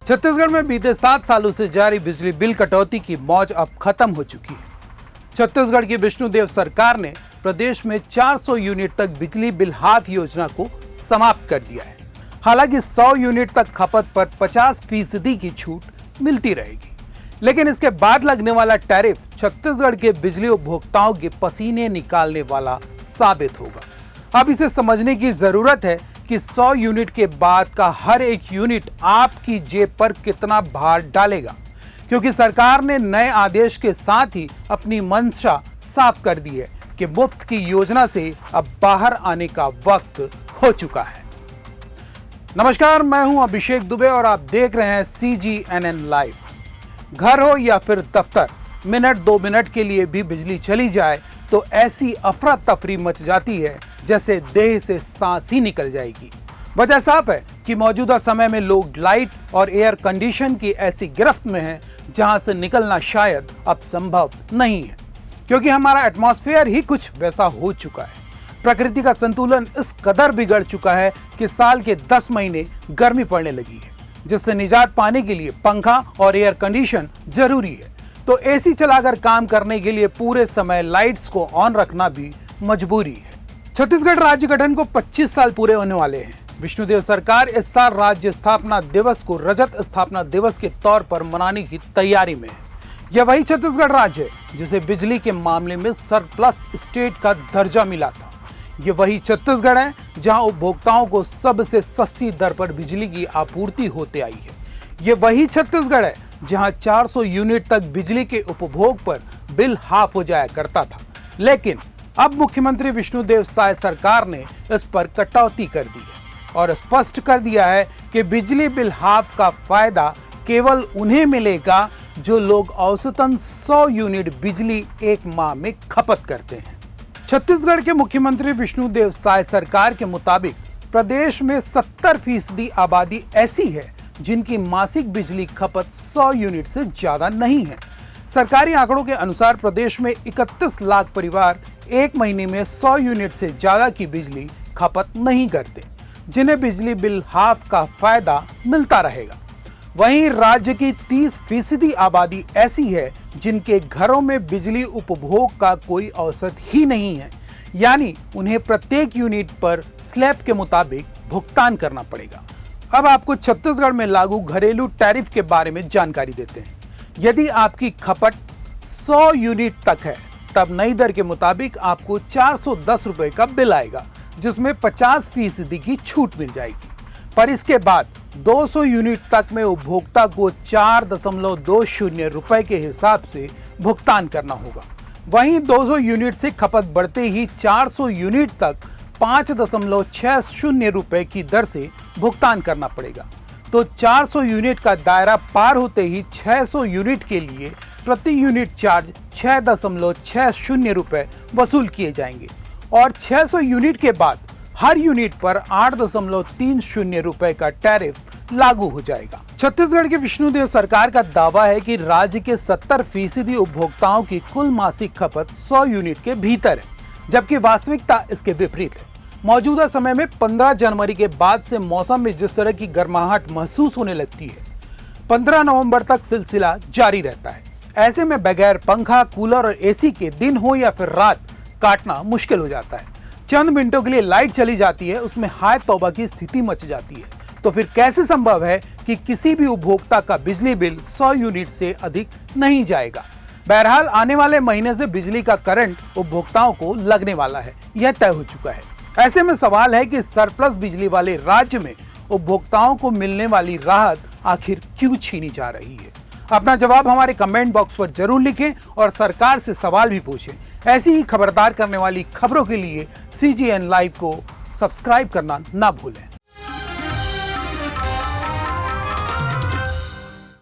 छत्तीसगढ़ में बीते 7 सालों से जारी बिजली बिल कटौती की मौज अब खत्म हो चुकी है। छत्तीसगढ़ की विष्णुदेव सरकार ने प्रदेश में 400 यूनिट तक बिजली बिल हाफ योजना को समाप्त कर दिया है। हालांकि 100 यूनिट तक खपत पर 50% की छूट मिलती रहेगी, लेकिन इसके बाद लगने वाला टैरिफ छत्तीसगढ़ के बिजली उपभोक्ताओं के पसीने निकालने वाला साबित होगा। अब इसे समझने की जरूरत है कि 100 यूनिट के बाद का हर एक यूनिट आपकी जेब पर कितना भार डालेगा, क्योंकि सरकार ने नए आदेश के साथ ही अपनी मंशा साफ कर दी है कि मुफ्त की योजना से अब बाहर आने का वक्त हो चुका है। नमस्कार, मैं हूं अभिषेक दुबे और आप देख रहे हैं CGNN लाइव। घर हो या फिर दफ्तर, मिनट 2 मिनट के लिए भी बिजली चली जाए तो ऐसी अफरा तफरी मच जाती है जैसे देह से सांस ही निकल जाएगी। वजह साफ है कि मौजूदा समय में लोग लाइट और एयर कंडीशन की ऐसी गिरफ्त में हैं जहां से निकलना शायद अब संभव नहीं है, क्योंकि हमारा एटमॉस्फेयर ही कुछ वैसा हो चुका है। प्रकृति का संतुलन इस कदर बिगड़ चुका है कि साल के 10 महीने गर्मी पड़ने लगी है, जिससे निजात पाने के लिए पंखा और एयर कंडीशन जरूरी है, तो एसी चलाकर काम करने के लिए पूरे समय लाइट्स को ऑन रखना भी मजबूरी है। छत्तीसगढ़ राज्य गठन को 25 साल पूरे होने वाले हैं। विष्णुदेव सरकार इस साल राज्य स्थापना दिवस को रजत स्थापना दिवस के तौर पर मनाने की तैयारी में है। यह वही छत्तीसगढ़ राज्य है जिसे बिजली के मामले में सरप्लस स्टेट का दर्जा मिला था। ये वही छत्तीसगढ़ है जहां उपभोक्ताओं को सबसे सस्ती दर पर बिजली की आपूर्ति होते आई है। ये वही छत्तीसगढ़ है जहां 400 यूनिट तक बिजली के उपभोग पर बिल हाफ हो जाया करता था, लेकिन अब मुख्यमंत्री विष्णुदेव साय सरकार ने इस पर कटौती कर दी है और स्पष्ट कर दिया है कि बिजली बिल हाफ का फायदा केवल उन्हें मिलेगा जो लोग औसतन 100 यूनिट बिजली एक माह में खपत करते हैं। छत्तीसगढ़ के मुख्यमंत्री विष्णुदेव साय सरकार के मुताबिक प्रदेश में 70% आबादी ऐसी है जिनकी मासिक बिजली खपत 100 यूनिट से ज्यादा नहीं है। सरकारी आंकड़ों के अनुसार प्रदेश में 31 लाख परिवार एक महीने में 100 यूनिट से ज्यादा की बिजली खपत नहीं करते, जिन्हें बिजली बिल हाफ का फायदा मिलता रहेगा। वहीं राज्य की 30% आबादी ऐसी है जिनके घरों में बिजली उपभोग का औसत औसत ही नहीं है, यानी उन्हें प्रत्येक यूनिट पर स्लैब के मुताबिक भुगतान करना पड़ेगा। अब आपको छत्तीसगढ़ में लागू घरेलू टैरिफ के बारे में जानकारी देते हैं। यदि आपकी खपत 100 यूनिट तक है तब नई दर के मुताबिक आपको 410 रुपए का बिल आएगा, जिसमें 50% की छूट मिल जाएगी। पर इसके बाद 200 यूनिट तक में उपभोक्ता को 4.20 रुपए के हिसाब से भुगतान करना होगा। वहीं 200 यूनिट से खपत बढ़ते ही 400 यूनिट तक 5.60 रुपए की दर से भुगतान करना पड़ेगा। तो 400 यूनिट का दायरा पार होते ही 600 यूनिट के लिए प्रति यूनिट चार्ज 6.60 रुपए वसूल किए जाएंगे और 600 यूनिट के बाद हर यूनिट पर 8.30 रुपए का टैरिफ लागू हो जाएगा। छत्तीसगढ़ के विष्णुदेव सरकार का दावा है कि राज्य के 70% उपभोक्ताओं की कुल मासिक खपत 100 यूनिट के भीतर है, जबकि वास्तविकता इसके विपरीत है। मौजूदा समय में 15 जनवरी के बाद से मौसम में जिस तरह की गर्माहट महसूस होने लगती है, 15 नवंबर तक सिलसिला जारी रहता है। ऐसे में बगैर पंखा, कूलर और एसी के दिन हो या फिर रात काटना मुश्किल हो जाता है। चंद मिनटों के लिए लाइट चली जाती है, उसमें हाय तौबा की स्थिति मच जाती है। तो फिर कैसे संभव है कि किसी भी उपभोक्ता का बिजली बिल 100 यूनिट से अधिक नहीं जाएगा? बहरहाल आने वाले महीने से बिजली का करंट उपभोक्ताओं को लगने वाला है, यह तय हो चुका है। ऐसे में सवाल है कि सरप्लस बिजली वाले राज्य में उपभोक्ताओं को मिलने वाली राहत आखिर क्यों छीनी जा रही है? अपना जवाब हमारे कमेंट बॉक्स पर जरूर लिखें और सरकार से सवाल भी पूछें। ऐसी ही खबरदार करने वाली खबरों के लिए CGN लाइव को सब्सक्राइब करना ना भूलें।